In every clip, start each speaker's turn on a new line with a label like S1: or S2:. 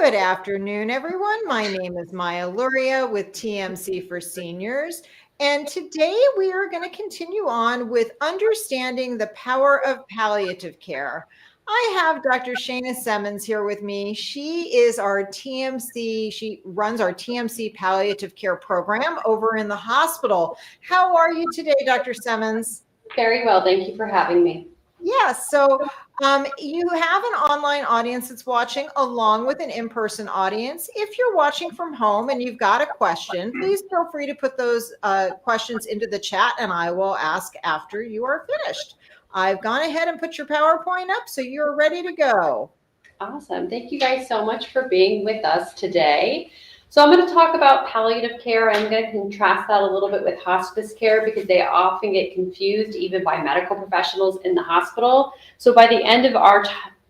S1: Good afternoon, everyone. My name is Maya Luria with TMC for Seniors. And today we are going to continue on with understanding the power of palliative care. I have Dr. Shana Semmens here with me. She is our TMC, she runs our TMC Palliative Care program over in the hospital. How are you today, Dr. Semmens?
S2: Very well. Thank you for having me.
S1: Yes. So you have an online audience that's watching along with an in-person audience. If you're watching from home and you've got a question, please feel free to put those questions into the chat and I will ask after you are finished. I've gone ahead and put your PowerPoint up so you're ready to go.
S2: Awesome. Thank you guys so much for being with us today. So I'm going to talk about palliative care. I'm going to contrast that a little bit with hospice care because they often get confused even by medical professionals in the hospital. So by the end of our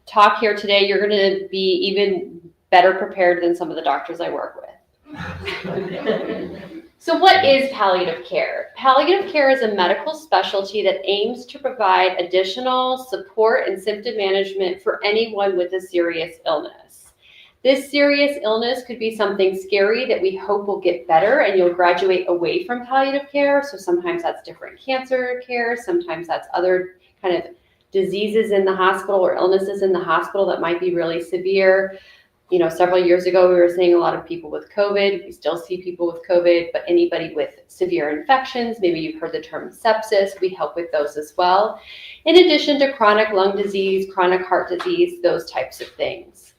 S2: talk here today, you're going to be even better prepared than some of the doctors I work with. So what is palliative care? Palliative care is a medical specialty that aims to provide additional support and symptom management for anyone with a serious illness. This serious illness could be something scary that we hope will get better and you'll graduate away from palliative care. So sometimes that's different cancer care, sometimes that's other kind of diseases in the hospital or illnesses in the hospital that might be really severe. You know, several years ago, we were seeing a lot of people with COVID. We still see people with COVID, but anybody with severe infections, maybe you've heard the term sepsis, we help with those as well. In addition to chronic lung disease, chronic heart disease, those types of things.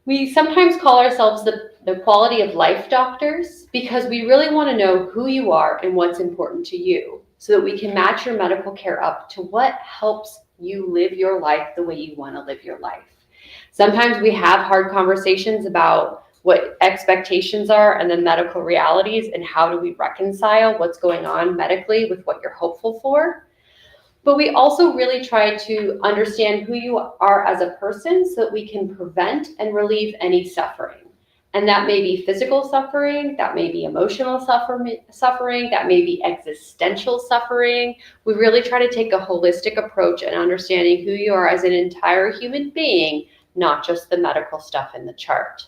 S2: We sometimes call ourselves the quality of life doctors because we really want to know who you are and what's important to you so that we can match your medical care up to what helps you live your life the way you want to live your life. Sometimes we have hard conversations about what expectations are and the medical realities and how do we reconcile what's going on medically with what you're hopeful for. But we also really try to understand who you are as a person so that we can prevent and relieve any suffering. And that may be physical suffering, that may be emotional suffering, that may be existential suffering. We really try to take a holistic approach in understanding who you are as an entire human being, not just the medical stuff in the chart.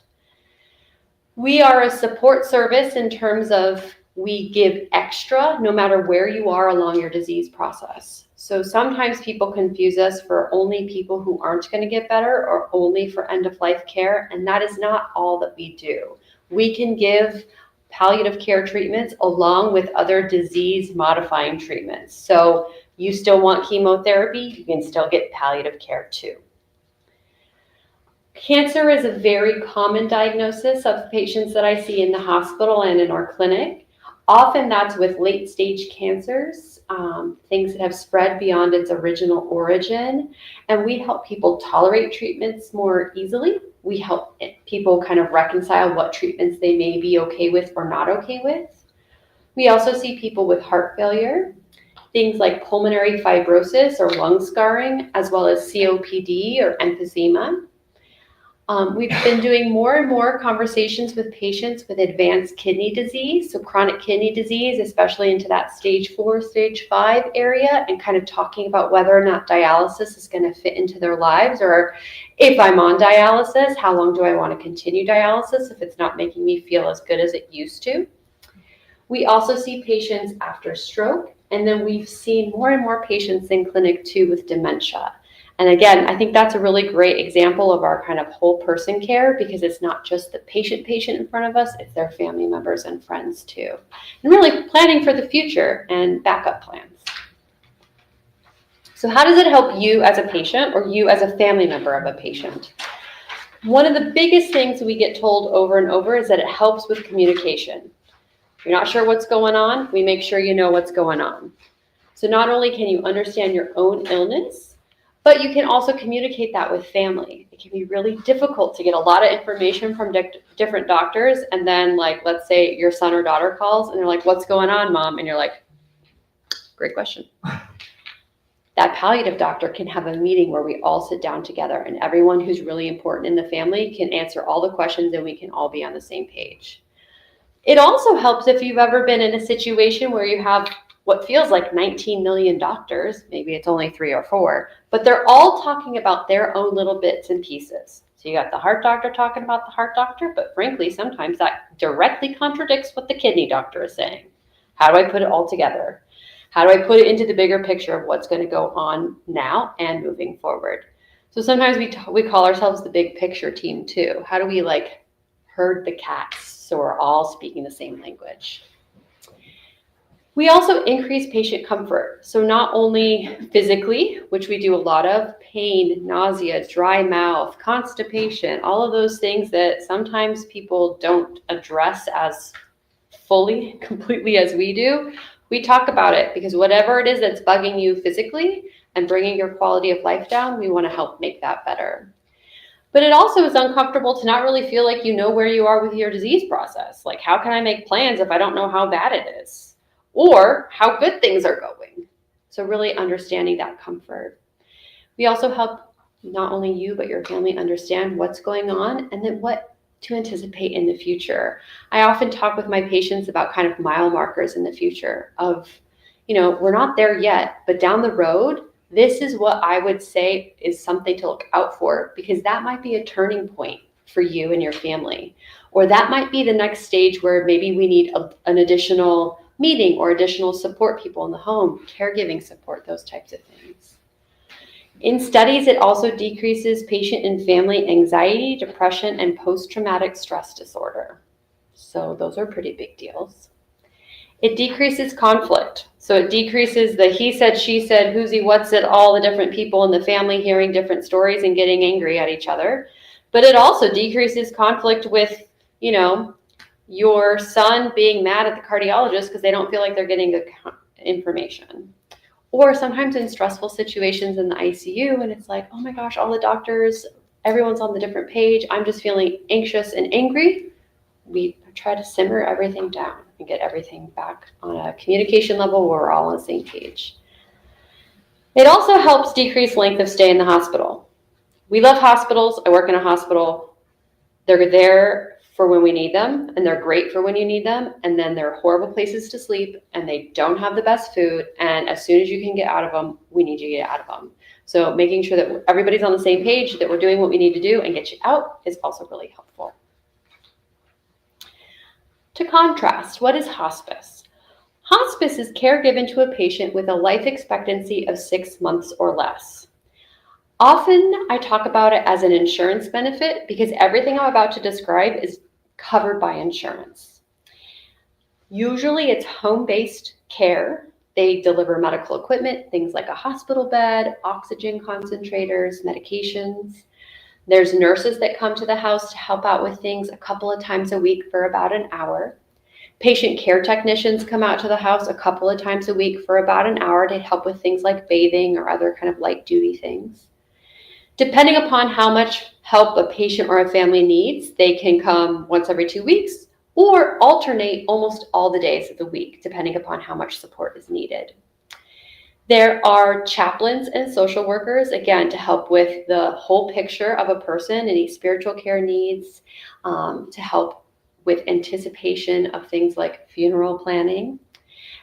S2: We are a support service in terms of we give extra no matter where you are along your disease process. So sometimes people confuse us for only people who aren't going to get better or only for end-of-life care, and that is not all that we do. We can give palliative care treatments along with other disease-modifying treatments. So you still want chemotherapy, you can still get palliative care too. Cancer is a very common diagnosis of patients that I see in the hospital and in our clinic. Often that's with late-stage cancers, things that have spread beyond its original origin, and we help people tolerate treatments more easily. We help people kind of reconcile what treatments they may be okay with or not okay with. We also see people with heart failure, things like pulmonary fibrosis or lung scarring, as well as COPD or emphysema. We've been doing more and more conversations with patients with advanced kidney disease, so chronic kidney disease, especially into that stage 4, stage 5 area, and kind of talking about whether or not dialysis is going to fit into their lives, or if I'm on dialysis, how long do I want to continue dialysis if it's not making me feel as good as it used to. We also see patients after stroke, and then we've seen more and more patients in clinic too with dementia. And again, I think that's a really great example of our kind of whole person care because it's not just the patient in front of us, it's their family members and friends too. And really planning for the future and backup plans. So how does it help you as a patient or you as a family member of a patient? One of the biggest things we get told over and over is that it helps with communication. If you're not sure what's going on, we make sure you know what's going on. So not only can you understand your own illness, but you can also communicate that with family. It can be really difficult to get a lot of information from different doctors. And then like, let's say your son or daughter calls and they're like, what's going on, mom? And you're like, great question. That palliative doctor can have a meeting where we all sit down together and everyone who's really important in the family can answer all the questions and we can all be on the same page. It also helps if you've ever been in a situation where you have what feels like 19 million doctors, maybe it's only 3 or 4, but they're all talking about their own little bits and pieces. So you got the heart doctor talking about the heart doctor, but frankly, sometimes that directly contradicts what the kidney doctor is saying. How do I put it all together? How do I put it into the bigger picture of what's going to go on now and moving forward? So sometimes we call ourselves the big picture team too. How do we like herd the cats so we're all speaking the same language? We also increase patient comfort. So not only physically, which we do a lot of, pain, nausea, dry mouth, constipation, all of those things that sometimes people don't address as fully, completely as we do. We talk about it because whatever it is that's bugging you physically and bringing your quality of life down, we want to help make that better. But it also is uncomfortable to not really feel like you know where you are with your disease process. Like, how can I make plans if I don't know how bad it is? Or how good things are going. So really understanding that comfort. We also help not only you, but your family understand what's going on and then what to anticipate in the future. I often talk with my patients about kind of mile markers in the future of, we're not there yet, but down the road, this is what I would say is something to look out for, because that might be a turning point for you and your family. Or that might be the next stage where maybe we need an additional meeting or additional support people in the home, caregiving support, those types of things. In studies, it also decreases patient and family anxiety, depression, and post-traumatic stress disorder. So those are pretty big deals. It decreases conflict. So it decreases the he said, she said, who's he, what's it, all the different people in the family hearing different stories and getting angry at each other. But it also decreases conflict with, your son being mad at the cardiologist because they don't feel like they're getting good information. Or sometimes in stressful situations in the ICU, and it's like, oh my gosh, all the doctors, everyone's on the different page. I'm just feeling anxious and angry. We try to simmer everything down and get everything back on a communication level where we're all on the same page. It also helps decrease length of stay in the hospital. We love hospitals. I work in a hospital. They're there for when we need them, and they're great for when you need them, and then they're horrible places to sleep, and they don't have the best food, and as soon as you can get out of them, we need you to get out of them. So making sure that everybody's on the same page, that we're doing what we need to do and get you out, is also really helpful. To contrast, what is hospice? Hospice is care given to a patient with a life expectancy of 6 months or less. Often I talk about it as an insurance benefit because everything I'm about to describe is covered by insurance. Usually it's home-based care. They deliver medical equipment, things like a hospital bed, oxygen concentrators, medications. There's nurses that come to the house to help out with things a couple of times a week for about an hour. Patient care technicians come out to the house a couple of times a week for about an hour to help with things like bathing or other kind of light duty things. Depending upon how much help a patient or a family needs, they can come once every 2 weeks or alternate almost all the days of the week, depending upon how much support is needed. There are chaplains and social workers, again, to help with the whole picture of a person, any spiritual care needs, to help with anticipation of things like funeral planning,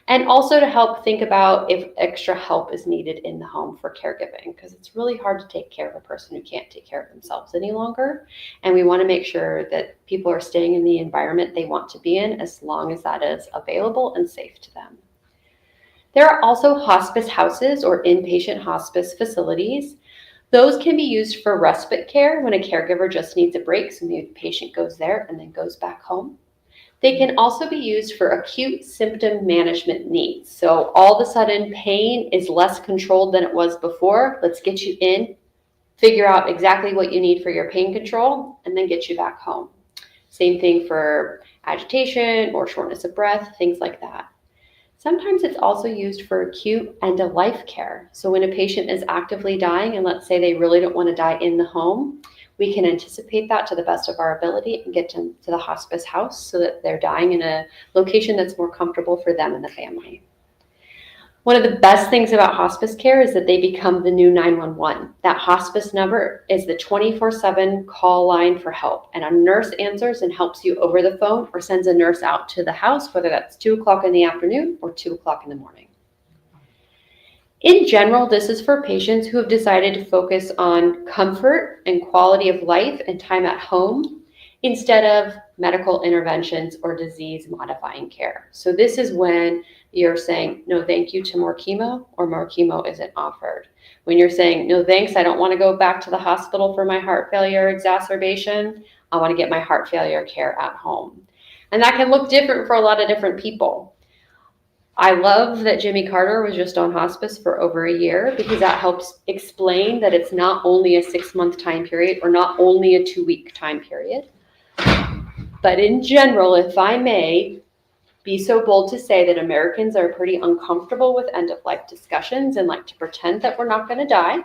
S2: and also to help think about if extra help is needed in the home for caregiving, because it's really hard to take care of a person who can't take care of themselves any longer. And we want to make sure that people are staying in the environment they want to be in as long as that is available and safe to them. There are also hospice houses or inpatient hospice facilities. Those can be used for respite care when a caregiver just needs a break, so maybe the patient goes there and then goes back home. They can also be used for acute symptom management needs. So all of a sudden pain is less controlled than it was before. Let's get you in, figure out exactly what you need for your pain control, and then get you back home. Same thing for agitation or shortness of breath, things like that. Sometimes it's also used for acute end-of-life care. So when a patient is actively dying, and let's say they really don't want to die in the home, we can anticipate that to the best of our ability and get them to the hospice house so that they're dying in a location that's more comfortable for them and the family. One of the best things about hospice care is that they become the new 911. That hospice number is the 24/7 call line for help, and a nurse answers and helps you over the phone or sends a nurse out to the house, whether that's 2 o'clock in the afternoon or 2 o'clock in the morning. In general, this is for patients who have decided to focus on comfort and quality of life and time at home instead of medical interventions or disease-modifying care. So this is when you're saying, no, thank you to more chemo, or more chemo isn't offered. When you're saying, no, thanks, I don't want to go back to the hospital for my heart failure exacerbation. I want to get my heart failure care at home. And that can look different for a lot of different people. I love that Jimmy Carter was just on hospice for over a year, because that helps explain that it's not only a 6-month time period or not only a 2-week time period. But in general, if I may be so bold to say, that Americans are pretty uncomfortable with end-of-life discussions and like to pretend that we're not going to die.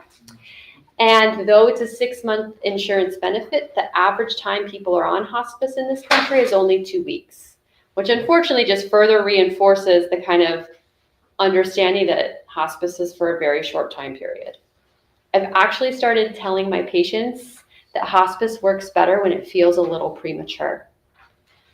S2: And though it's a 6-month insurance benefit, the average time people are on hospice in this country is only 2 weeks, which unfortunately just further reinforces the kind of understanding that hospice is for a very short time period. I've actually started telling my patients that hospice works better when it feels a little premature,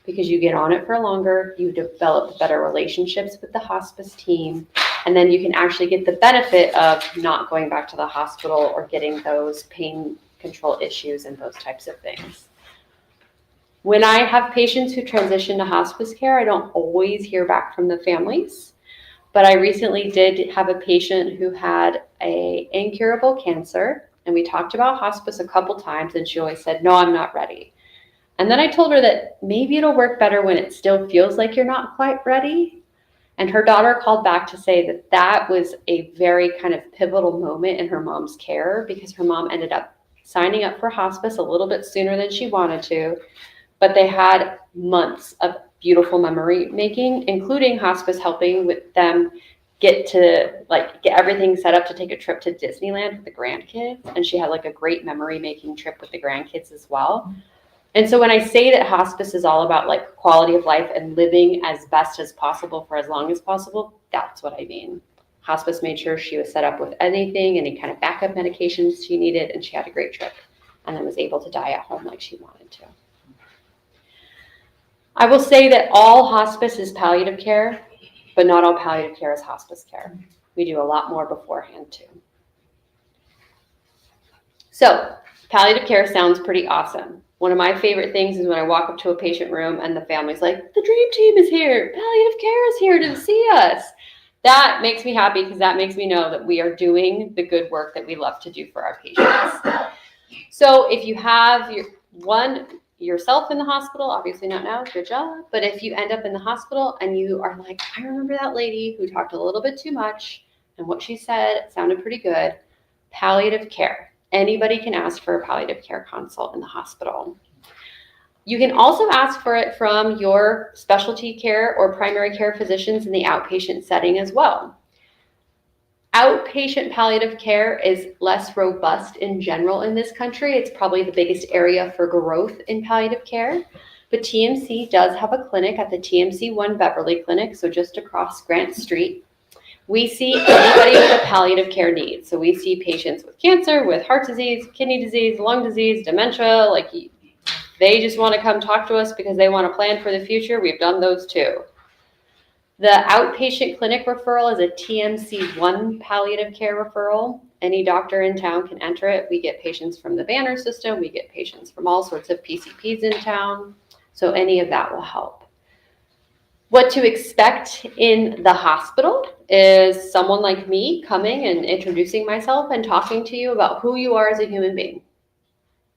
S2: because you get on it for longer, you develop better relationships with the hospice team, and then you can actually get the benefit of not going back to the hospital or getting those pain control issues and those types of things. When I have patients who transition to hospice care, I don't always hear back from the families, but I recently did have a patient who had an incurable cancer, and we talked about hospice a couple times, and she always said, no, I'm not ready. And then I told her that maybe it'll work better when it still feels like you're not quite ready. And her daughter called back to say that that was a very kind of pivotal moment in her mom's care, because her mom ended up signing up for hospice a little bit sooner than she wanted to, but they had months of beautiful memory making, including hospice helping with them get everything set up to take a trip to Disneyland with the grandkids. And she had like a great memory making trip with the grandkids as well. And so when I say that hospice is all about like quality of life and living as best as possible for as long as possible, that's what I mean. Hospice made sure she was set up with anything, any kind of backup medications she needed, and she had a great trip and then was able to die at home like she wanted to. I will say that all hospice is palliative care, but not all palliative care is hospice care. We do a lot more beforehand too. So palliative care sounds pretty awesome. One of my favorite things is when I walk up to a patient room and the family's like, the dream team is here, palliative care is here to see us. That makes me happy, because that makes me know that we are doing the good work that we love to do for our patients. So if you have yourself in the hospital, obviously not now, good job. But if you end up in the hospital and you are like, I remember that lady who talked a little bit too much and what she said sounded pretty good, palliative care. Anybody can ask for a palliative care consult in the hospital. You can also ask for it from your specialty care or primary care physicians in the outpatient setting as well. Outpatient palliative care is less robust in general in this country. It's probably the biggest area for growth in palliative care. But TMC does have a clinic at the TMC 1 Beverly Clinic, so just across Grant Street. We see anybody with a palliative care need. So we see patients with cancer, with heart disease, kidney disease, lung disease, dementia. Like, they just want to come talk to us because they want to plan for the future. We've done those too. The outpatient clinic referral is a TMC 1 palliative care referral. Any doctor in town can enter it. We get patients from the Banner system. We get patients from all sorts of PCPs in town. So any of that will help. What to expect in the hospital is someone like me coming and introducing myself and talking to you about who you are as a human being.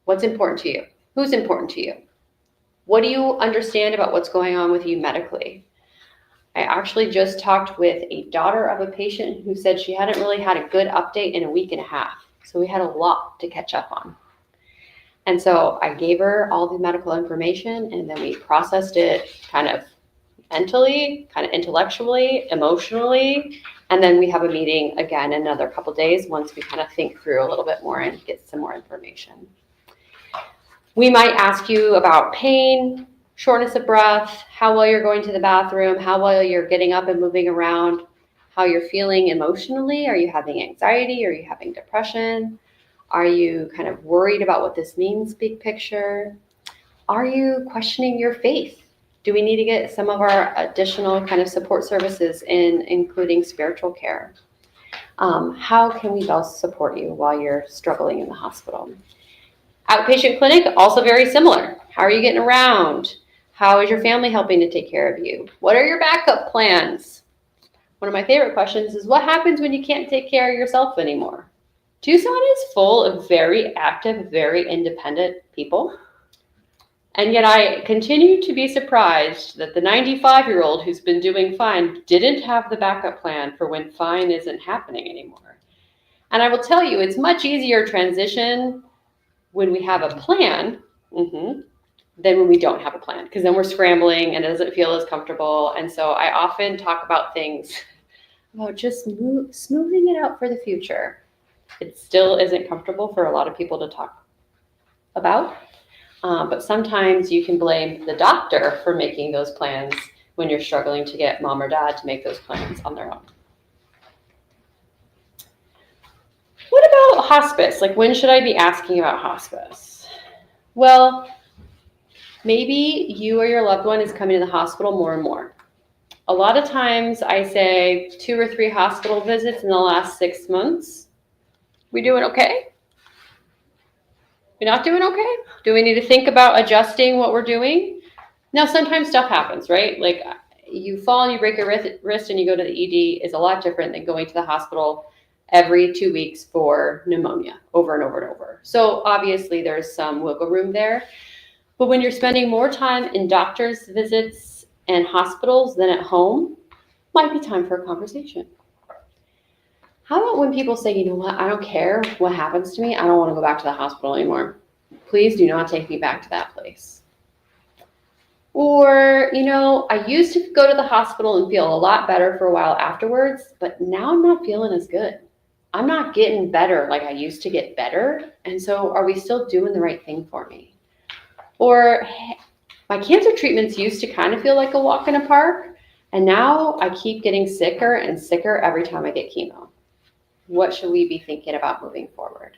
S2: What's important to you? Who's important to you? What do you understand about what's going on with you medically? I actually just talked with a daughter of a patient who said she hadn't really had a good update in a week and a half. So we had a lot to catch up on. And so I gave her all the medical information, and then we processed it kind of mentally, kind of intellectually, emotionally, and then we have a meeting again in another couple days once we kind of think through a little bit more and get some more information. We might ask you about pain, shortness of breath, how well you're going to the bathroom, how well you're getting up and moving around, how you're feeling emotionally. Are you having anxiety? Are you having depression? Are you kind of worried about what this means, big picture? Are you questioning your faith? Do we need to get some of our additional kind of support services in, including spiritual care? How can we best support you while you're struggling in the hospital? Outpatient clinic, also very similar. How are you getting around? How is your family helping to take care of you? What are your backup plans? One of my favorite questions is, what happens when you can't take care of yourself anymore? Tucson is full of very active, very independent people. And yet I continue to be surprised that the 95-year-old who's been doing fine didn't have the backup plan for when fine isn't happening anymore. And I will tell you, it's much easier transition when we have a plan than when we don't have a plan, because then we're scrambling and it doesn't feel as comfortable. And so I often talk about things about just smoothing it out for the future. It still isn't comfortable for a lot of people to talk about, but sometimes you can blame the doctor for making those plans when you're struggling to get mom or dad to make those plans on their own. What about hospice? Like, when should I be asking about hospice? Well, maybe you or your loved one is coming to the hospital more and more. A lot of times I say 2 or 3 hospital visits in the last 6 months. We doing okay? We not doing okay? Do we need to think about adjusting what we're doing? Now, sometimes stuff happens, right? Like, you fall and you break your wrist and you go to the ED is a lot different than going to the hospital every 2 weeks for pneumonia over and over and over. So obviously there's some wiggle room there. But when you're spending more time in doctor's visits and hospitals than at home, might be time for a conversation. How about when people say, you know what, I don't care what happens to me. I don't want to go back to the hospital anymore. Please do not take me back to that place. Or, you know, I used to go to the hospital and feel a lot better for a while afterwards, but now I'm not feeling as good. I'm not getting better like I used to get better. And so are we still doing the right thing for me? Or, hey, my cancer treatments used to kind of feel like a walk in a park, and now I keep getting sicker and sicker every time I get chemo. What should we be thinking about moving forward?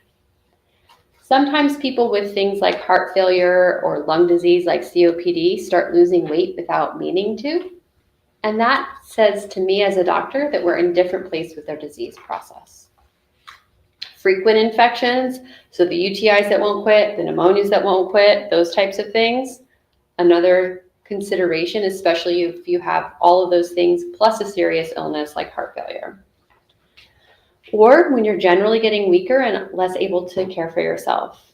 S2: Sometimes people with things like heart failure or lung disease like COPD start losing weight without meaning to. And that says to me as a doctor that we're in a different place with their disease process. Frequent infections, so the UTIs that won't quit, the pneumonias that won't quit, those types of things, another consideration, especially if you have all of those things plus a serious illness like heart failure. Or when you're generally getting weaker and less able to care for yourself.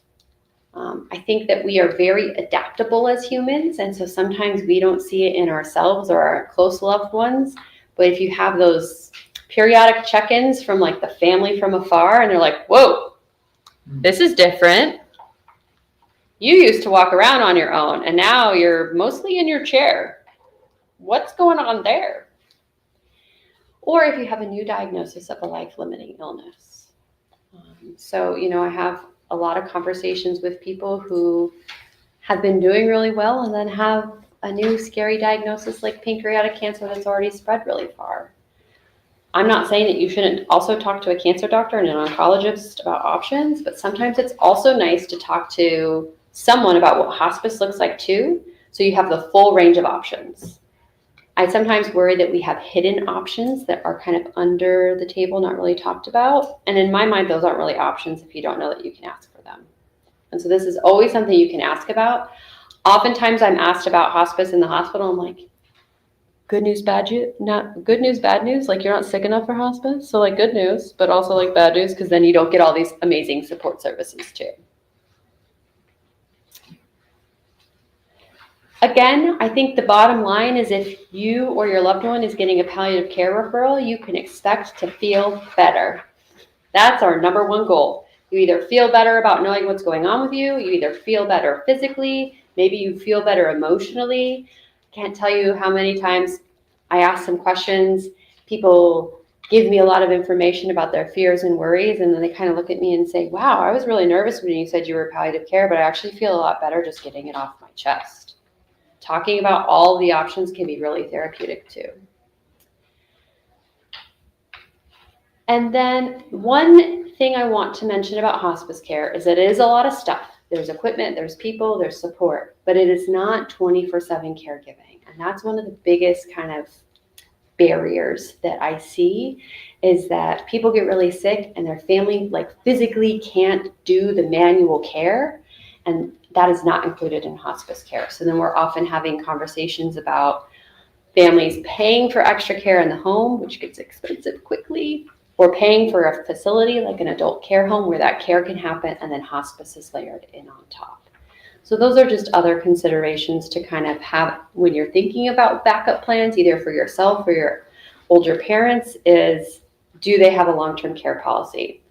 S2: I think that we are very adaptable as humans, and so sometimes we don't see it in ourselves or our close loved ones. But if you have those periodic check-ins from like the family from afar, and they're like, whoa, this is different. You used to walk around on your own, and now you're mostly in your chair. What's going on there? Or if you have a new diagnosis of a life-limiting illness. So, you know, I have a lot of conversations with people who have been doing really well and then have a new scary diagnosis like pancreatic cancer that's already spread really far. I'm not saying that you shouldn't also talk to a cancer doctor and an oncologist about options, but sometimes it's also nice to talk to someone about what hospice looks like too, so you have the full range of options. I sometimes worry that we have hidden options that are kind of under the table, not really talked about. And in my mind, those aren't really options if you don't know that you can ask for them. And so this is always something you can ask about. Oftentimes I'm asked about hospice in the hospital. I'm like, good news, bad news, not good news, bad news. Like, you're not sick enough for hospice. So like good news, but also like bad news, because then you don't get all these amazing support services too. Again, I think the bottom line is if you or your loved one is getting a palliative care referral, you can expect to feel better. That's our number one goal. You either feel better about knowing what's going on with you, you either feel better physically, maybe you feel better emotionally. Can't tell you how many times I ask some questions, people give me a lot of information about their fears and worries, and then they kind of look at me and say, wow, I was really nervous when you said you were palliative care, but I actually feel a lot better just getting it off my chest. Talking about all the options can be really therapeutic too. And then one thing I want to mention about hospice care is that it is a lot of stuff. There's equipment, there's people, there's support, but it is not 24/7 caregiving. And that's one of the biggest kind of barriers that I see is that people get really sick and their family physically can't do the manual care, and that is not included in hospice care. So then we're often having conversations about families paying for extra care in the home, which gets expensive quickly, or paying for a facility like an adult care home where that care can happen, and then hospice is layered in on top. So those are just other considerations to kind of have when you're thinking about backup plans, either for yourself or your older parents, is do they have a long-term care policy?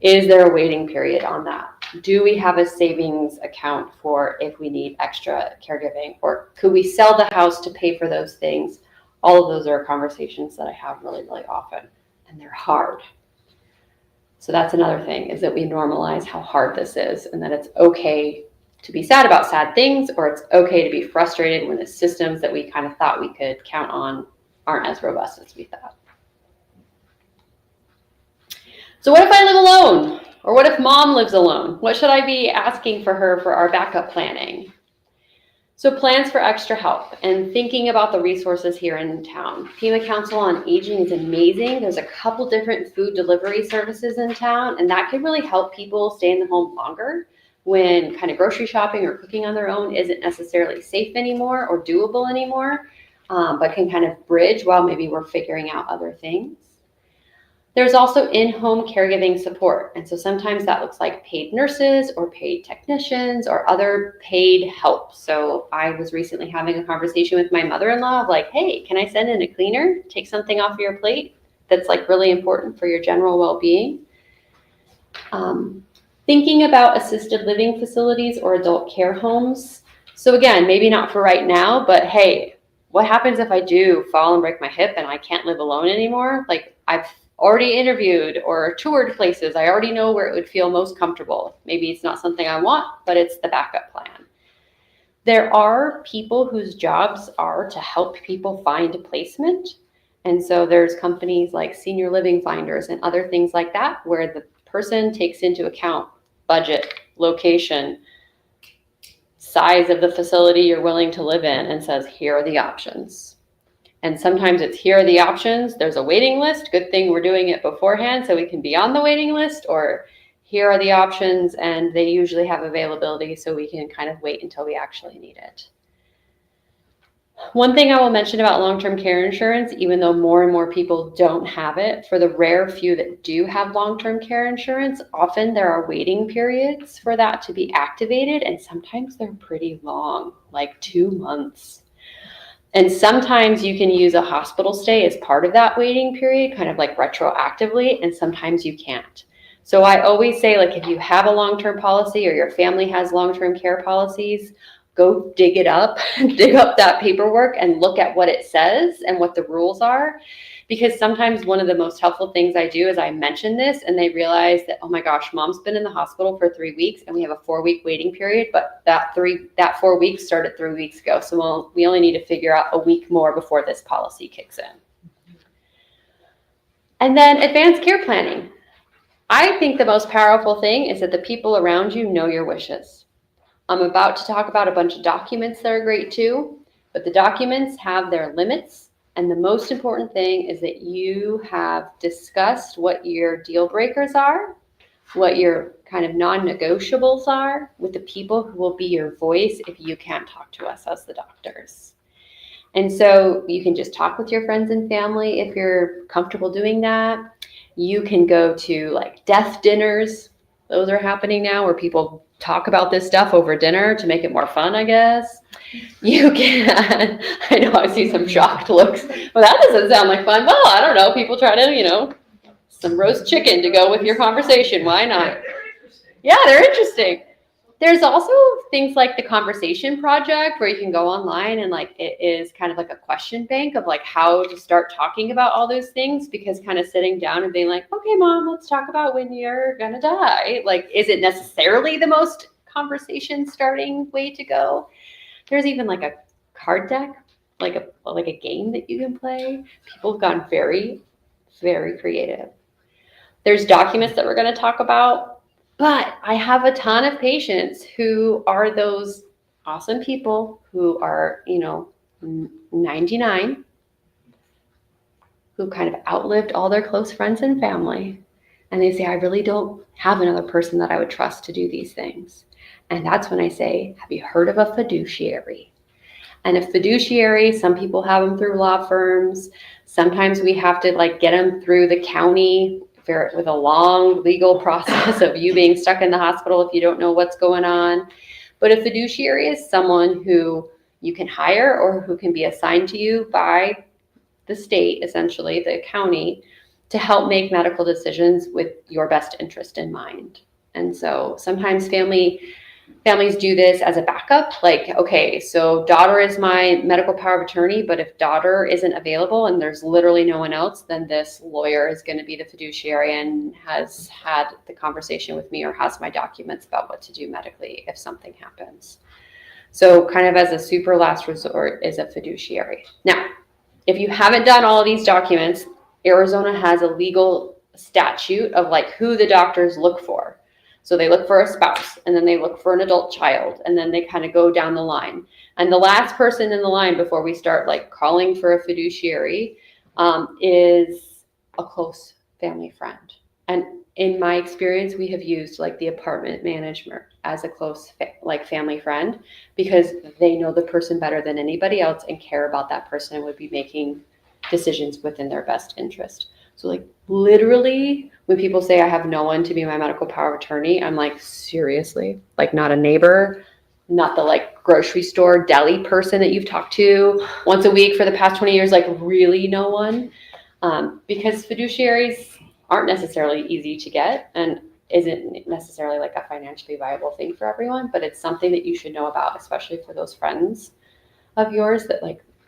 S2: Is there a waiting period on that? Do we have a savings account for if we need extra caregiving? Or could we sell the house to pay for those things? All of those are conversations that I have really, really often, and they're hard. So that's another thing, is that we normalize how hard this is, and that it's okay to be sad about sad things, or it's okay to be frustrated when the systems that we kind of thought we could count on aren't as robust as we thought. So what if I live alone? Or what if mom lives alone? What should I be asking for her for our backup planning? So plans for extra help and thinking about the resources here in town. FEMA Council on Aging is amazing. There's a couple different food delivery services in town, and that can really help people stay in the home longer when kind of grocery shopping or cooking on their own isn't necessarily safe anymore or doable anymore, but can kind of bridge while maybe we're figuring out other things. There's also in-home caregiving support. And so sometimes that looks like paid nurses or paid technicians or other paid help. So I was recently having a conversation with my mother-in-law of like, hey, can I send in a cleaner, take something off your plate that's really important for your general well-being? Thinking about assisted living facilities or adult care homes. So again, maybe not for right now, but hey, what happens if I do fall and break my hip and I can't live alone anymore? I've already interviewed or toured places. I already know where it would feel most comfortable. Maybe it's not something I want, but it's the backup plan. There are people whose jobs are to help people find a placement. And so there's companies like Senior Living Finders and other things like that, where the person takes into account budget, location, size of the facility you're willing to live in, and says, here are the options. And sometimes it's here are the options. There's a waiting list. Good thing we're doing it beforehand so we can be on the waiting list, or here are the options, and they usually have availability so we can kind of wait until we actually need it. One thing I will mention about long-term care insurance, even though more and more people don't have it, for the rare few that do have long-term care insurance, often there are waiting periods for that to be activated, and sometimes they're pretty long, like 2 months. And sometimes you can use a hospital stay as part of that waiting period, kind of like retroactively, and sometimes you can't. So I always say, if you have a long-term policy or your family has long-term care policies, go dig it up, dig up that paperwork and look at what it says and what the rules are. Because sometimes one of the most helpful things I do is I mention this and they realize that, oh my gosh, mom's been in the hospital for 3 weeks and we have a 4-week waiting period, but that 4 weeks started 3 weeks ago. So we only need to figure out a week more before this policy kicks in. And then advanced care planning. I think the most powerful thing is that the people around you know your wishes. I'm about to talk about a bunch of documents that are great too, but the documents have their limits. And the most important thing is that you have discussed what your deal breakers are, what your kind of non-negotiables are with the people who will be your voice if you can't talk to us as the doctors. And so you can just talk with your friends and family if you're comfortable doing that. You can go to death dinners. Those are happening now where people talk about this stuff over dinner to make it more fun, I guess. You can, I know I see some shocked looks. Well, that doesn't sound like fun. Well, I don't know. People try to, some roast chicken to go with your conversation. Why not? Yeah, they're interesting. There's also things like the Conversation Project where you can go online and it is kind of like a question bank of how to start talking about all those things, because kind of sitting down and being okay, mom, let's talk about when you're going to die. Is it necessarily the most conversation starting way to go? There's even a card deck, like a game that you can play. People have gone very, very creative. There's documents that we're going to talk about. But I have a ton of patients who are those awesome people who are, 99, who kind of outlived all their close friends and family. And they say, I really don't have another person that I would trust to do these things. And that's when I say, have you heard of a fiduciary? And a fiduciary, some people have them through law firms. Sometimes we have to get them through the county with a long legal process of you being stuck in the hospital if you don't know what's going on. But a fiduciary is someone who you can hire or who can be assigned to you by the state, essentially, the county, to help make medical decisions with your best interest in mind. And so sometimes families do this as a backup, okay, so daughter is my medical power of attorney, but if daughter isn't available and there's literally no one else, then this lawyer is going to be the fiduciary and has had the conversation with me or has my documents about what to do medically if something happens. So kind of as a super last resort is a fiduciary. Now, if you haven't done all of these documents, Arizona has a legal statute of who the doctors look for. So they look for a spouse, and then they look for an adult child, and then they kind of go down the line. And the last person in the line before we start calling for a fiduciary is a close family friend. And in my experience, we have used the apartment manager as a close family friend because they know the person better than anybody else and care about that person and would be making decisions within their best interest. So literally when people say I have no one to be my medical power of attorney, I'm seriously? Not a neighbor, not the grocery store deli person that you've talked to once a week for the past 20 years, really no one? Because fiduciaries aren't necessarily easy to get and isn't necessarily a financially viable thing for everyone, but it's something that you should know about, especially for those friends of yours that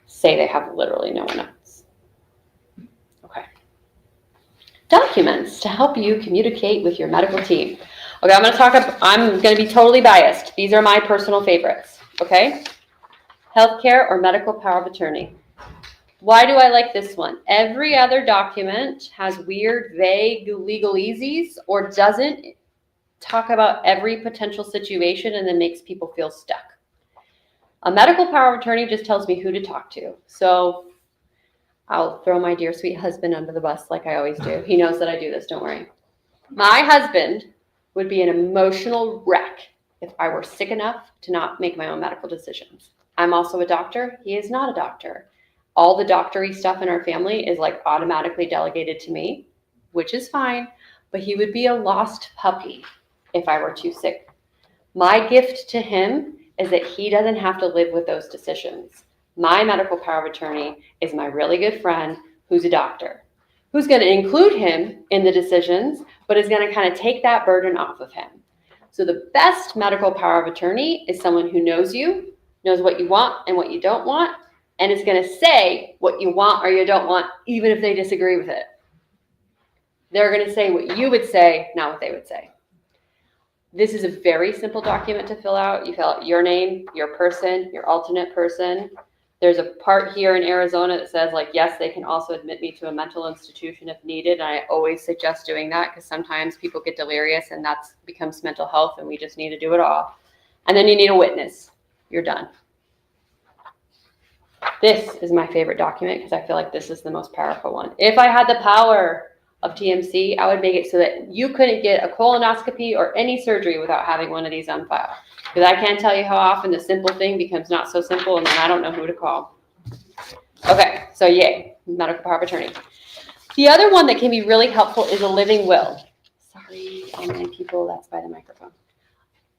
S2: say they have literally no one else. Okay. Documents to help you communicate with your medical team. Okay, I'm going to be totally biased. These are my personal favorites. Okay. Healthcare or medical power of attorney. Why do I like this one? Every other document has weird, vague legalese or doesn't talk about every potential situation and then makes people feel stuck. A medical power of attorney just tells me who to talk to. So I'll throw my dear sweet husband under the bus like I always do. He knows that I do this, don't worry. My husband would be an emotional wreck if I were sick enough to not make my own medical decisions. I'm also a doctor. He is not a doctor. All the doctor-y stuff in our family is automatically delegated to me, which is fine, but he would be a lost puppy if I were too sick. My gift to him is that he doesn't have to live with those decisions. My medical power of attorney is my really good friend who's a doctor, who's going to include him in the decisions, but is going to kind of take that burden off of him. So the best medical power of attorney is someone who knows you, knows what you want and what you don't want, and is going to say what you want or you don't want, even if they disagree with it. They're going to say what you would say, not what they would say. This is a very simple document to fill out. You fill out your name, your person, your alternate person. There's a part here in Arizona that says yes, they can also admit me to a mental institution if needed. And I always suggest doing that because sometimes people get delirious and that becomes mental health and we just need to do it all. And then you need a witness. You're done. This is my favorite document because I feel like this is the most powerful one. If I had the power of TMC, I would make it so that you couldn't get a colonoscopy or any surgery without having one of these on file. Because I can't tell you how often the simple thing becomes not so simple and then I don't know who to call. Okay, so yay, medical power of attorney. The other one that can be really helpful is a living will. Sorry, online people, that's by the microphone.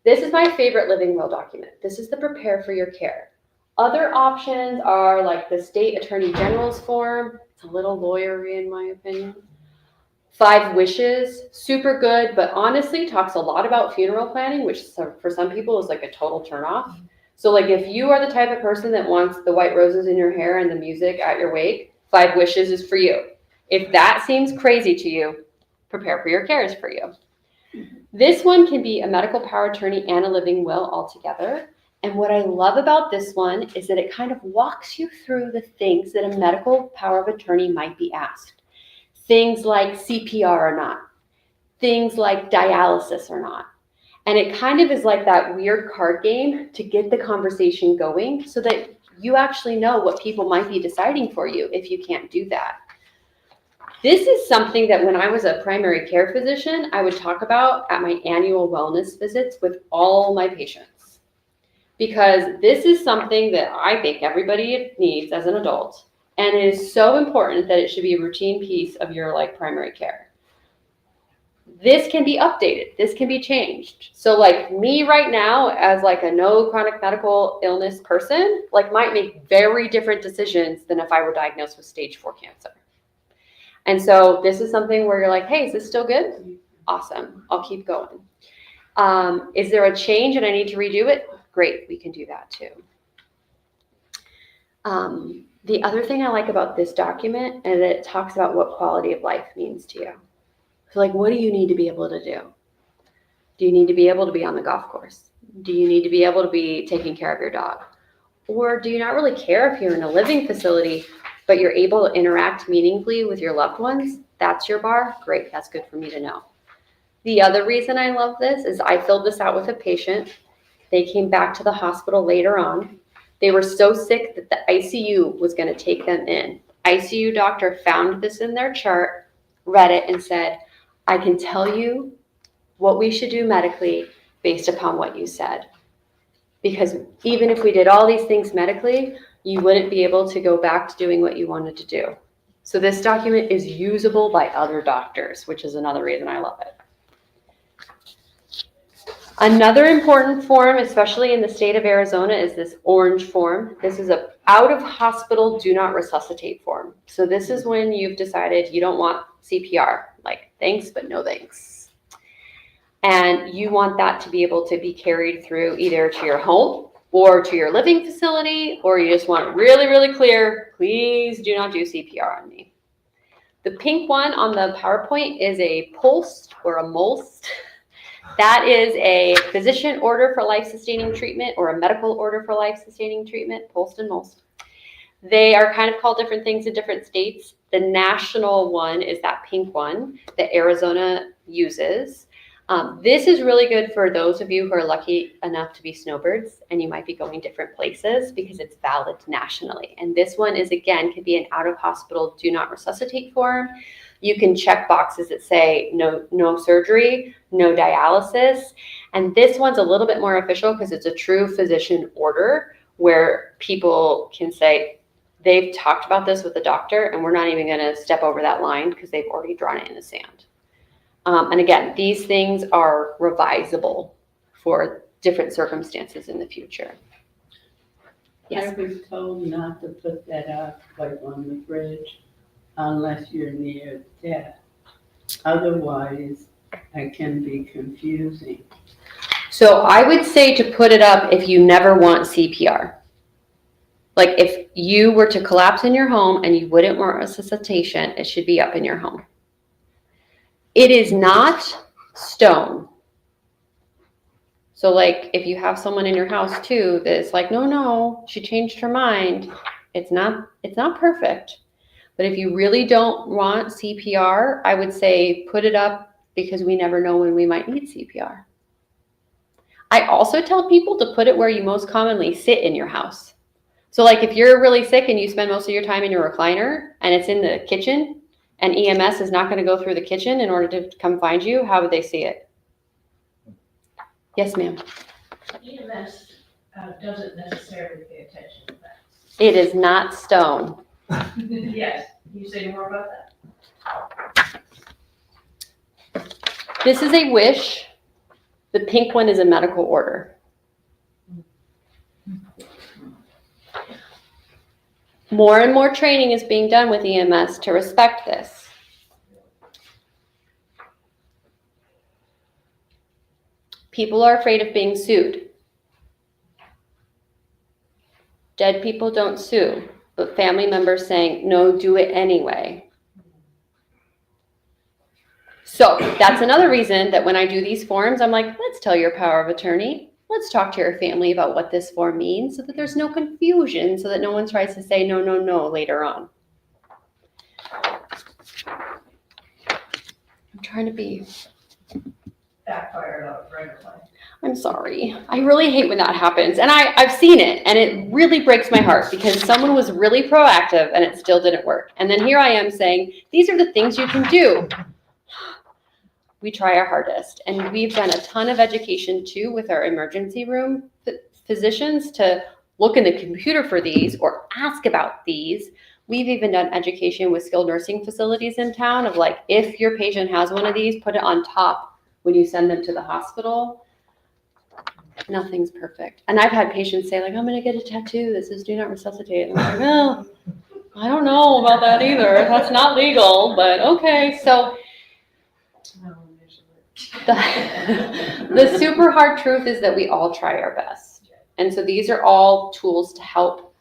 S2: This is my favorite living will document. This is the prepare for your care. Other options are the state attorney general's form. It's a little lawyery in my opinion. 5 wishes, super good, but honestly talks a lot about funeral planning, which for some people is a total turnoff. So if you are the type of person that wants the white roses in your hair and the music at your wake, 5 wishes is for you. If that seems crazy to you, prepare for your care is for you. This one can be a medical power of attorney and a living will all together. And what I love about this one is that it kind of walks you through the things that a medical power of attorney might be asked. Things like CPR or not. Things like dialysis or not. And it kind of is like that weird card game to get the conversation going so that you actually know what people might be deciding for you if you can't do that. This is something that when I was a primary care physician, I would talk about at my annual wellness visits with all my patients. Because this is something that I think everybody needs as an adult. And it is so important that it should be a routine piece of your like primary care. This can be updated. This can be changed. So like me right now as like a no chronic medical illness person, like might make very different decisions than if I were diagnosed with stage 4 cancer. And so this is something where you're like, hey, is this still good? Awesome. I'll keep going. Is there a change and I need to redo it? Great. We can do that too. The other thing I like about this document is that it talks about what quality of life means to you. So like, what do you need to be able to do? Do you need to be able to be on the golf course? Do you need to be able to be taking care of your dog? Or do you not really care if you're in a living facility, but you're able to interact meaningfully with your loved ones? That's your bar? Great, that's good for me to know. The other reason I love this is I filled this out with a patient. They came back to the hospital later on. They were so sick that the ICU was going to take them in. ICU doctor found this in their chart, read it, and said, I can tell you what we should do medically based upon what you said. Because even if we did all these things medically, you wouldn't be able to go back to doing what you wanted to do. So this document is usable by other doctors, which is another reason I love it. Another important form, especially in the state of Arizona, is this orange form. This is a out of hospital do not resuscitate form. So this is when you've decided you don't want CPR, like thanks, but no thanks. And you want that to be able to be carried through either to your home or to your living facility, or you just want it really, really clear, please do not do CPR on me. The pink one on the PowerPoint is a POLST or a MOLST. That is a physician order for life-sustaining treatment or a medical order for life-sustaining treatment, POLST and MOLST. They are kind of called different things in different states. The national one is that pink one that Arizona uses. This is really good for those of you who are lucky enough to be snowbirds and you might be going different places because it's valid nationally. And this one is, again, could be an out-of-hospital do not resuscitate form. You can check boxes that say no surgery, no dialysis. And this one's a little bit more official because it's a true physician order where people can say they've talked about this with the doctor and we're not even going to step over that line because they've already drawn it in the sand. And again, these things are revisable for different circumstances in the future. Yes.
S3: I was told not to put that out like on the fridge unless you're near death. Otherwise, it can be confusing.
S2: So I would say to put it up if you never want CPR. Like if you were to collapse in your home and you wouldn't want resuscitation, it should be up in your home. It is not stone. So like if you have someone in your house too that's like, no, she changed her mind. It's not perfect. But if you really don't want CPR, I would say put it up because we never know when we might need CPR. I also tell people to put it where you most commonly sit in your house. So like if you're really sick and you spend most of your time in your recliner and it's in the kitchen and EMS is not going to go through the kitchen in order to come find you, how would they see it? Yes, ma'am.
S4: EMS doesn't necessarily pay attention to that.
S2: It is not stone.
S4: Yes, can you say more about that?
S2: This is a wish. The pink one is a medical order. More and more training is being done with EMS to respect this. People are afraid of being sued. Dead people don't sue, but family members saying, no, do it anyway. So that's another reason that when I do these forms, I'm like, let's tell your power of attorney. Let's talk to your family about what this form means so that there's no confusion, so that no one tries to say no later on. I'm trying to be.
S4: Backfired out right away.
S2: I'm sorry. I really hate when that happens. And I've seen it, and it really breaks my heart because someone was really proactive and it still didn't work. And then here I am saying, these are the things you can do. We try our hardest. And we've done a ton of education too with our emergency room physicians to look in the computer for these or ask about these. We've even done education with skilled nursing facilities in town of like, if your patient has one of these, put it on top when you send them to the hospital. Nothing's perfect. And I've had patients say like, I'm going to get a tattoo. This is do not resuscitate. And I'm like, well, I don't know about that either. That's not legal, but okay. So the super hard truth is that we all try our best. And so these are all tools to help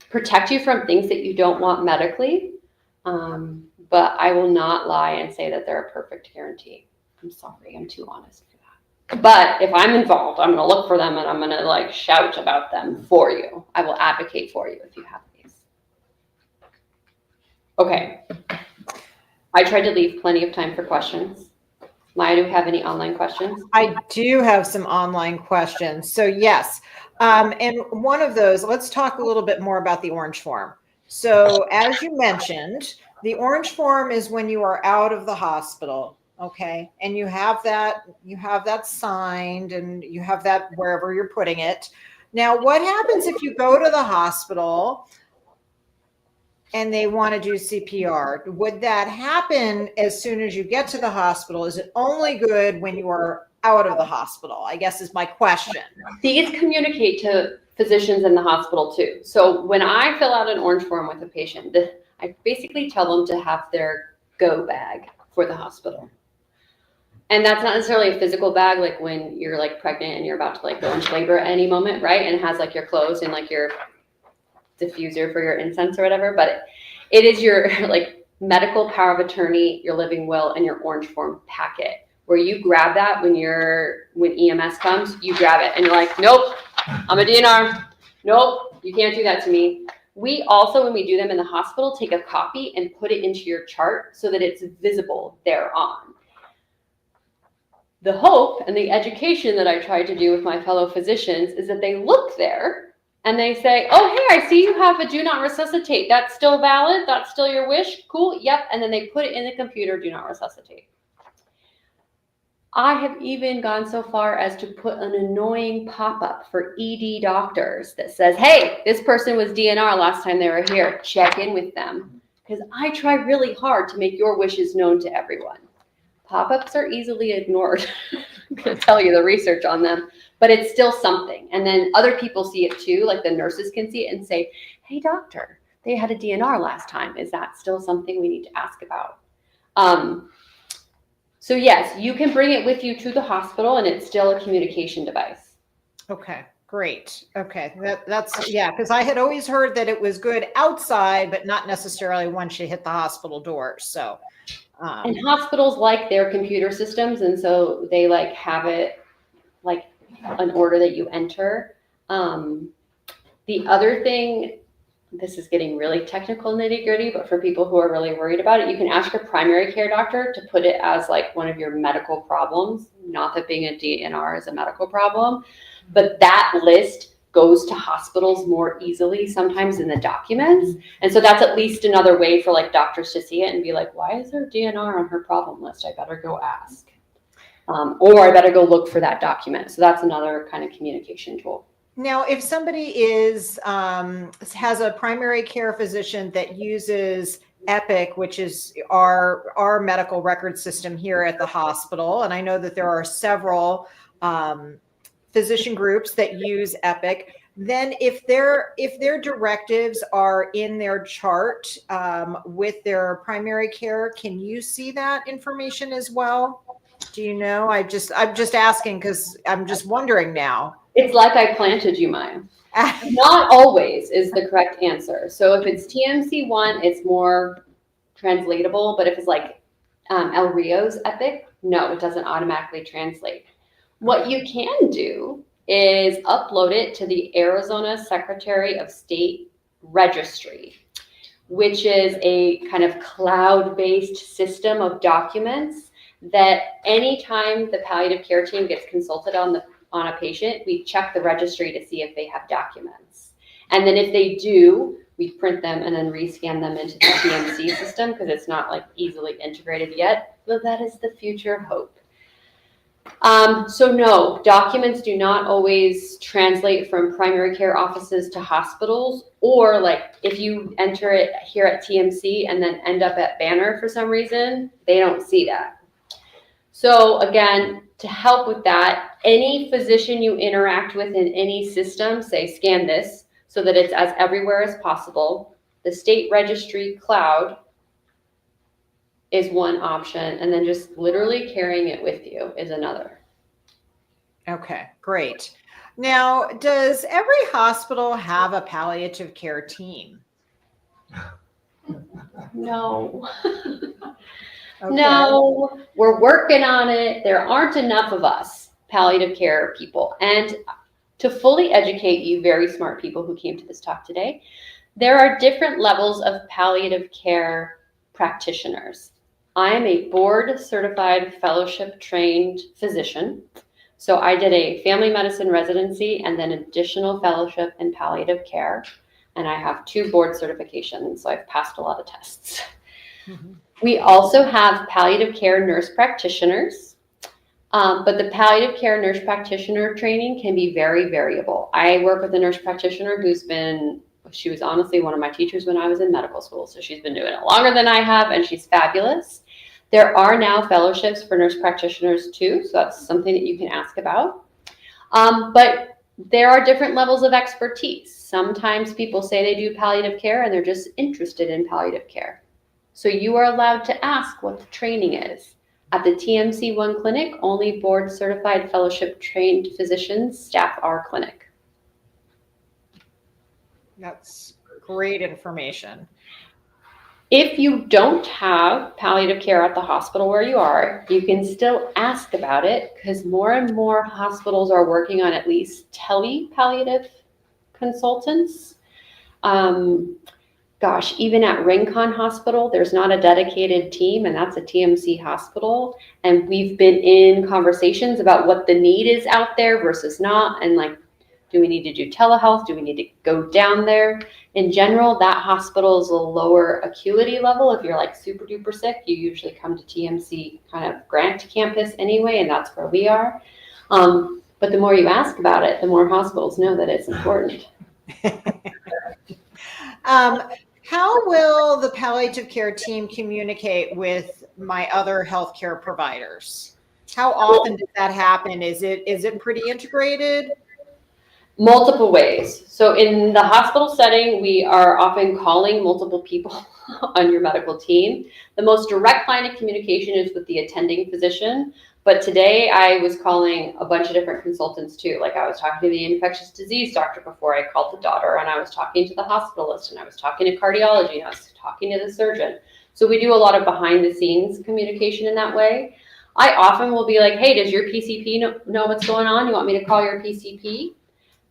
S2: protect you from things that you don't want medically. But I will not lie and say that they're a perfect guarantee. I'm sorry. I'm too honest for that. But if I'm involved, I'm going to look for them and I'm going to like shout about them for you. I will advocate for you if you have these. Okay. I tried to leave plenty of time for questions. Maya, do we have any online questions?
S1: I do have some online questions. So yes. And one of those, let's talk a little bit more about the orange form. So as you mentioned, the orange form is when you are out of the hospital. Okay. And you have that signed and you have that wherever you're putting it. Now, what happens if you go to the hospital and they want to do CPR? Would that happen as soon as you get to the hospital? Is it only good when you are out of the hospital? I guess is my question.
S2: These communicate to physicians in the hospital too. So when I fill out an orange form with a patient, I basically tell them to have their go bag for the hospital. And that's not necessarily a physical bag, like when you're like pregnant and you're about to like go into labor at any moment, right? And it has like your clothes and like your diffuser for your incense or whatever. But it is your like medical power of attorney, your living will, and your orange form packet, where you grab that when EMS comes, you grab it and you're like, nope, I'm a DNR. Nope, you can't do that to me. We also, when we do them in the hospital, take a copy and put it into your chart so that it's visible thereon. The hope and the education that I try to do with my fellow physicians is that they look there and they say, oh, hey, I see you have a do not resuscitate. That's still valid? That's still your wish? Cool. Yep. And then they put it in the computer, do not resuscitate. I have even gone so far as to put an annoying pop-up for ED doctors that says, hey, this person was DNR last time they were here. Check in with them. Because I try really hard to make your wishes known to everyone. Pop-ups are easily ignored. I'm going to tell you the research on them, but it's still something. And then other people see it too, like the nurses can see it and say, hey, doctor, they had a DNR last time. Is that still something we need to ask about? So yes, you can bring it with you to the hospital and it's still a communication device.
S1: Okay, great. Okay, that's yeah, because I had always heard that it was good outside, but not necessarily once you hit the hospital doors. So.
S2: And hospitals like their computer systems, and so they like have it like an order that you enter. The other thing, this is getting really technical nitty gritty, but for people who are really worried about it, you can ask your primary care doctor to put it as like one of your medical problems. Not that being a DNR is a medical problem, but that list goes to hospitals more easily sometimes in the documents. And so that's at least another way for like doctors to see it and be like, why is there DNR on her problem list? I better go ask. Or I better go look for that document. So that's another kind of communication tool.
S1: Now, if somebody has a primary care physician that uses Epic, which is our medical record system here at the hospital, and I know that there are several physician groups that use Epic, then if their directives are in their chart with their primary care, can you see that information as well? Do you know? I'm just asking because I'm just wondering now.
S2: It's like I planted you, Maya. Not always is the correct answer. So if it's TMC1, it's more translatable. But if it's like El Rio's Epic, no, it doesn't automatically translate. What you can do is upload it to the Arizona Secretary of State Registry, which is a kind of cloud-based system of documents that anytime the palliative care team gets consulted on on a patient, we check the registry to see if they have documents. And then if they do, we print them and then rescan them into the TMC system because it's not like easily integrated yet, but that is the future hope. So no, documents do not always translate from primary care offices to hospitals, or like if you enter it here at TMC and then end up at Banner for some reason, they don't see that. So again, to help with that, any physician you interact with in any system, say scan this so that it's as everywhere as possible. The state registry cloud is one option, and then just literally carrying it with you is another.
S1: Okay, great. Now, does every hospital have a palliative care team?
S2: No.
S1: Okay.
S2: No, we're working on it. There aren't enough of us palliative care people. And to fully educate you, very smart people who came to this talk today, there are different levels of palliative care practitioners. I am a board certified fellowship trained physician. So I did a family medicine residency and then additional fellowship in palliative care. And I have 2 board certifications, so I've passed a lot of tests.
S1: Mhm.
S2: We also have palliative care nurse practitioners, but the palliative care nurse practitioner training can be very variable. I work with a nurse practitioner she was honestly one of my teachers when I was in medical school, so she's been doing it longer than I have, and she's fabulous. There are now fellowships for nurse practitioners too, so that's something that you can ask about. But there are different levels of expertise. Sometimes people say they do palliative care and they're just interested in palliative care. So you are allowed to ask what the training is. At the TMC 1 clinic, only board certified fellowship trained physicians staff our clinic.
S1: That's great information.
S2: If you don't have palliative care at the hospital where you are, you can still ask about it because more and more hospitals are working on at least tele-palliative consultants. Even at Rincon Hospital, there's not a dedicated team, and that's a TMC hospital. And we've been in conversations about what the need is out there versus not. And like, do we need to do telehealth? Do we need to go down there? In general, that hospital is a lower acuity level. If you're like super duper sick, you usually come to TMC kind of Grant campus anyway, and that's where we are. But the more you ask about it, the more hospitals know that it's important.
S1: How will the palliative care team communicate with my other healthcare providers? How often does that happen? Is it pretty integrated?
S2: Multiple ways. So in the hospital setting, we are often calling multiple people on your medical team. The most direct line of communication is with the attending physician. But today I was calling a bunch of different consultants too. Like I was talking to the infectious disease doctor before I called the daughter, and I was talking to the hospitalist, and I was talking to cardiology, and I was talking to the surgeon. So we do a lot of behind the scenes communication in that way. I often will be like, hey, does your PCP know what's going on? You want me to call your PCP?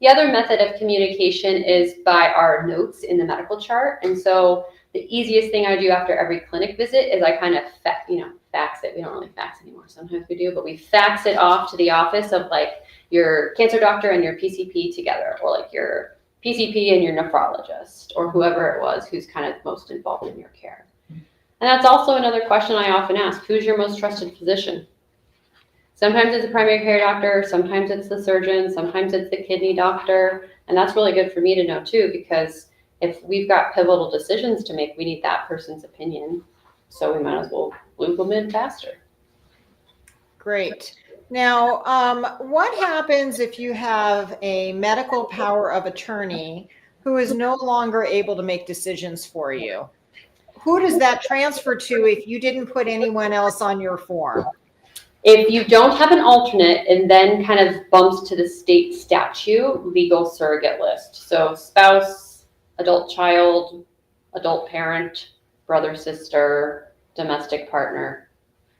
S2: The other method of communication is by our notes in the medical chart. And so the easiest thing I do after every clinic visit is I kind of fax it. We don't really fax anymore. Sometimes we do, but we fax it off to the office of like your cancer doctor and your PCP together, or like your PCP and your nephrologist, or whoever it was who's kind of most involved in your care. And that's also another question I often ask. Who's your most trusted physician? Sometimes it's a primary care doctor, sometimes it's the surgeon, sometimes it's the kidney doctor. And that's really good for me to know too, because if we've got pivotal decisions to make, we need that person's opinion. So we might as well loop them in faster.
S1: Great. Now, what happens if you have a medical power of attorney who is no longer able to make decisions for you? Who does that transfer to if you didn't put anyone else on your form?
S2: If you don't have an alternate, and then kind of bumps to the state statute legal surrogate list. So spouse, adult child, adult parent, brother, sister, domestic partner.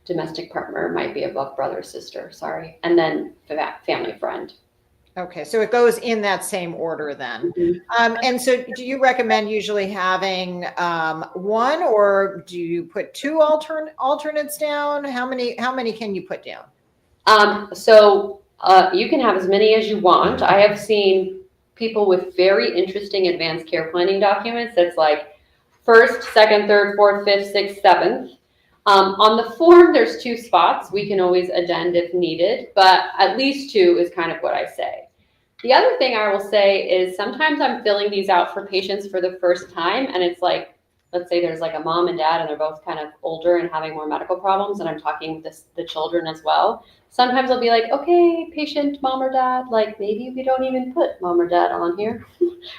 S2: Domestic partner might be above brother, sister, sorry. And then family friend.
S1: Okay, so it goes in that same order then.
S2: Mm-hmm.
S1: And so do you recommend usually having one, or do you put 2 alternates down? How many can you put down?
S2: So You can have as many as you want. I have seen people with very interesting advanced care planning documents that's like first, second, third, fourth, fifth, sixth, seventh. On the form, there's 2 spots. We can always addend if needed, but at least 2 is kind of what I say. The other thing I will say is sometimes I'm filling these out for patients for the first time, and it's like, let's say there's like a mom and dad, and they're both kind of older and having more medical problems, and I'm talking with the children as well. Sometimes I'll be like, okay, patient, mom or dad, like maybe we don't even put mom or dad on here.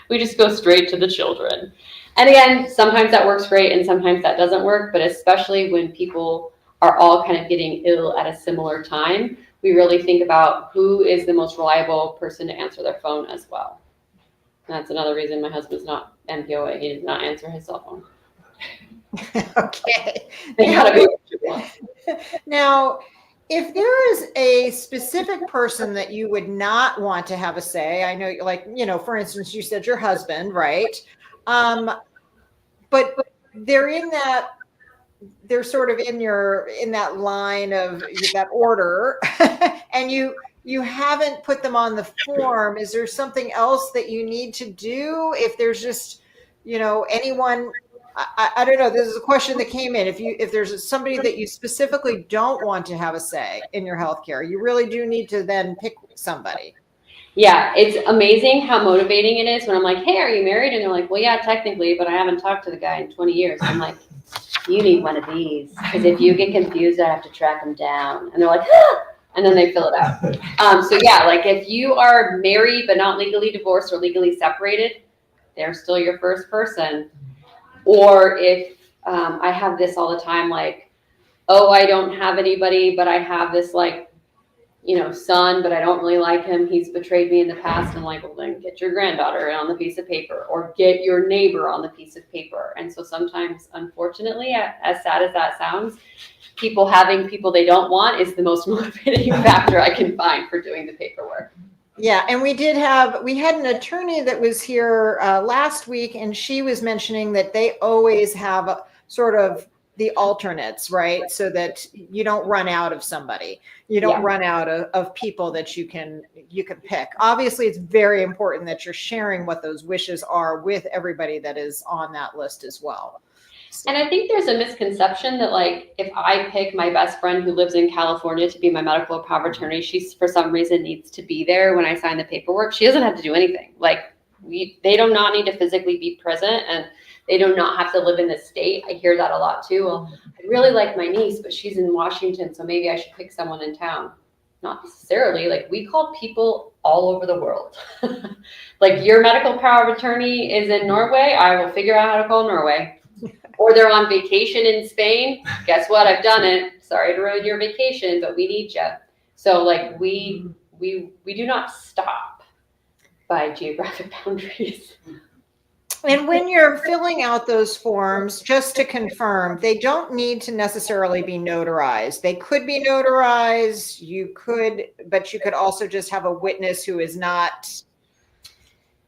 S2: We just go straight to the children. And again, sometimes that works great and sometimes that doesn't work, but especially when people are all kind of getting ill at a similar time, we really think about who is the most reliable person to answer their phone as well. And that's another reason my husband's not MPOA. He does not answer his cell phone.
S1: Okay.
S2: They gotta be what you want.
S1: Now, if there is a specific person that you would not want to have a say, I know, like, for instance, you said your husband, right? But they're sort of in that line of that order, and you haven't put them on the form. Is there something else that you need to do? If there's just, anyone, I don't know. This is a question that came in. If there's somebody that you specifically don't want to have a say in your healthcare, you really do need to then pick somebody.
S2: Yeah, it's amazing how motivating it is when I'm like, hey, are you married? And they're like, well, yeah, technically, but I haven't talked to the guy in 20 years. I'm like, you need one of these, because if you get confused, I have to track them down. And they're like, ah! And then they fill it out. So yeah, like if you are married but not legally divorced or legally separated, they're still your first person. Or if I have this all the time, like, oh, I don't have anybody, but I have this son, but I don't really like him. He's betrayed me in the past. And like, well, then get your granddaughter on the piece of paper or get your neighbor on the piece of paper. And so sometimes, unfortunately, as sad as that sounds, having people they don't want is the most motivating factor I can find for doing the paperwork.
S1: Yeah, and we had an attorney that was here last week, and she was mentioning that they always have sort of the alternates, right? So that you don't run out of somebody. You don't run out of people that you can pick. Obviously, it's very important that you're sharing what those wishes are with everybody that is on that list as well.
S2: And I think there's a misconception that like, if I pick my best friend who lives in California to be my medical power of attorney, she for some reason needs to be there when I sign the paperwork. She doesn't have to do anything. Like they do not need to physically be present, and they do not have to live in the state. I hear that a lot too. Well, I really like my niece, but she's in Washington, so maybe I should pick someone in town. Not necessarily. Like we call people all over the world. Like your medical power of attorney is in Norway. I will figure out how to call Norway. Or they're on vacation in Spain. Guess what? I've done it. Sorry to ruin your vacation, but we need you. So like we do not stop by geographic boundaries.
S1: And when you're filling out those forms, just to confirm, they don't need to necessarily be notarized. They could be notarized. But you could also just have a witness who is not.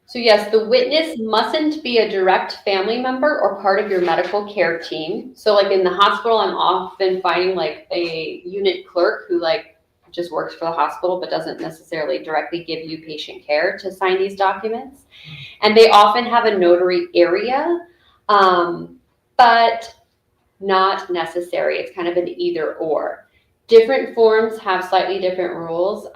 S2: So yes, the witness mustn't be a direct family member or part of your medical care team. So like in the hospital, I'm often finding like a unit clerk who like just works for the hospital, but doesn't necessarily directly give you patient care to sign these documents. And they often have a notary area, but not necessary. It's kind of an either or. Different forms have slightly different rules.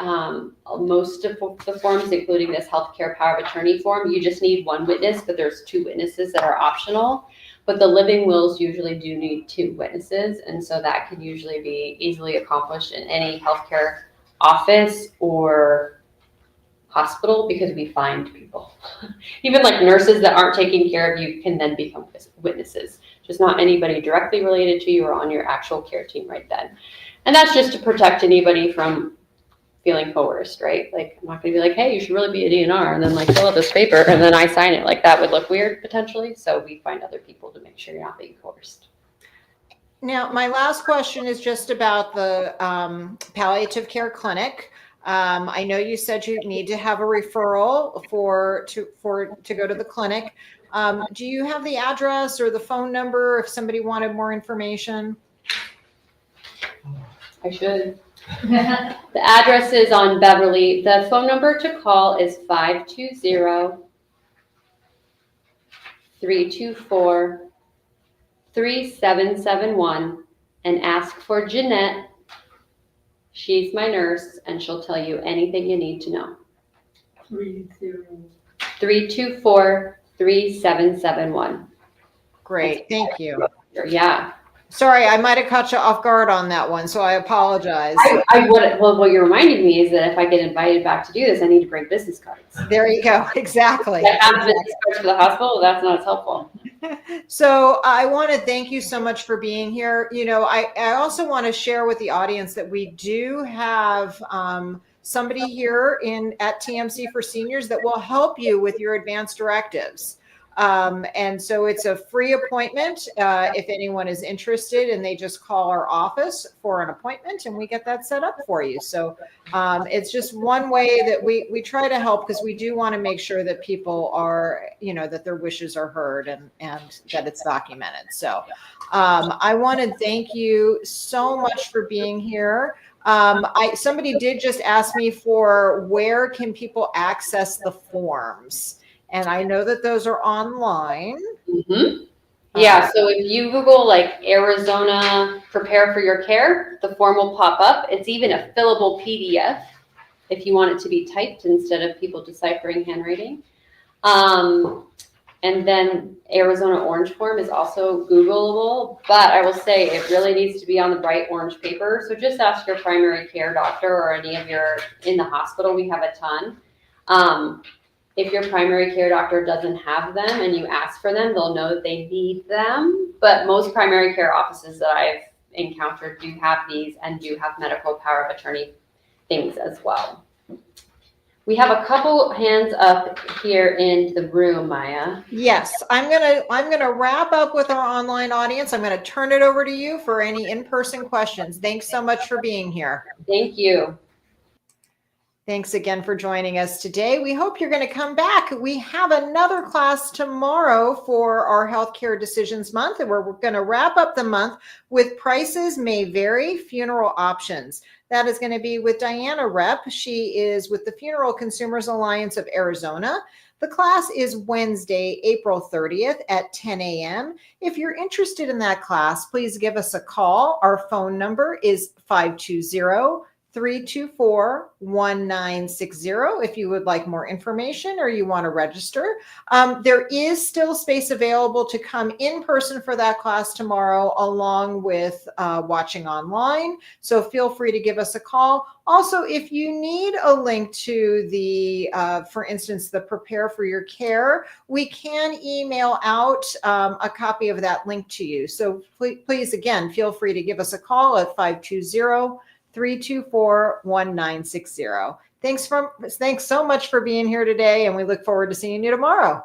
S2: Most of the forms, including this healthcare power of attorney form, you just need one witness, but there's 2 witnesses that are optional. But the living wills usually do need 2 witnesses. And so that can usually be easily accomplished in any healthcare office or hospital, because we find people. Even like nurses that aren't taking care of you can then become witnesses. Just not anybody directly related to you or on your actual care team right then. And that's just to protect anybody from feeling coerced, right? Like I'm not going to be like, hey, you should really be a DNR, and then like fill out this paper and then I sign it. Like that would look weird potentially. So we find other people to make sure you're not being coerced.
S1: Now, my last question is just about the palliative care clinic. I know you said you need to have a referral to go to the clinic. Do you have the address or the phone number if somebody wanted more information?
S2: I should. The address is on Beverly. The phone number to call is 520-324-3771 and ask for Jeanette. She's my nurse and she'll tell you anything you need to know. 324-3771.
S1: Great. Thank you.
S2: Yeah.
S1: Sorry, I might have caught you off guard on that one, so I apologize.
S2: What you're reminding me is that if I get invited back to do this, I need to bring business cards.
S1: There you go. Exactly.
S2: I have business cards for the hospital. That's not as helpful.
S1: So I want to thank you so much for being here. You know, I also want to share with the audience that we do have somebody here at TMC for Seniors that will help you with your advanced directives. And so it's a free appointment if anyone is interested, and they just call our office for an appointment and we get that set up for you. So it's just one way that we try to help, because we do want to make sure that people are, you know, that their wishes are heard and that it's documented. So I want to thank you so much for being here. Somebody did just ask me for where can people access the forms. And I know that those are online.
S2: Mm-hmm. Yeah, so if you Google like Arizona Prepare for Your Care, the form will pop up. It's even a fillable PDF if you want it to be typed instead of people deciphering handwriting. And then Arizona Orange form is also Googleable, but I will say it really needs to be on the bright orange paper. So just ask your primary care doctor or any of your, in the hospital, we have a ton. If your primary care doctor doesn't have them and you ask for them, they'll know that they need them. But most primary care offices that I've encountered do have these and do have medical power of attorney things as well. We have a couple hands up here in the room, Maya.
S1: Yes, I'm gonna wrap up with our online audience. I'm gonna turn it over to you for any in-person questions. Thanks so much for being here.
S2: Thank you.
S1: Thanks again for joining us today. We hope you're going to come back. We have another class tomorrow for our Healthcare Decisions Month, and we're going to wrap up the month with Prices May Vary, Funeral Options. That is going to be with Diana Rep. She is with the Funeral Consumers Alliance of Arizona. The class is Wednesday, April 30th at 10 a.m. If you're interested in that class, please give us a call. Our phone number is 520-324-1960 if you would like more information or you want to register. There is still space available to come in person for that class tomorrow, along with watching online. So feel free to give us a call. Also, if you need a link to the, for instance, the Prepare for Your Care, we can email out a copy of that link to you. So please, again, feel free to give us a call at 520-324-1960. Thanks so much for being here today, and we look forward to seeing you tomorrow.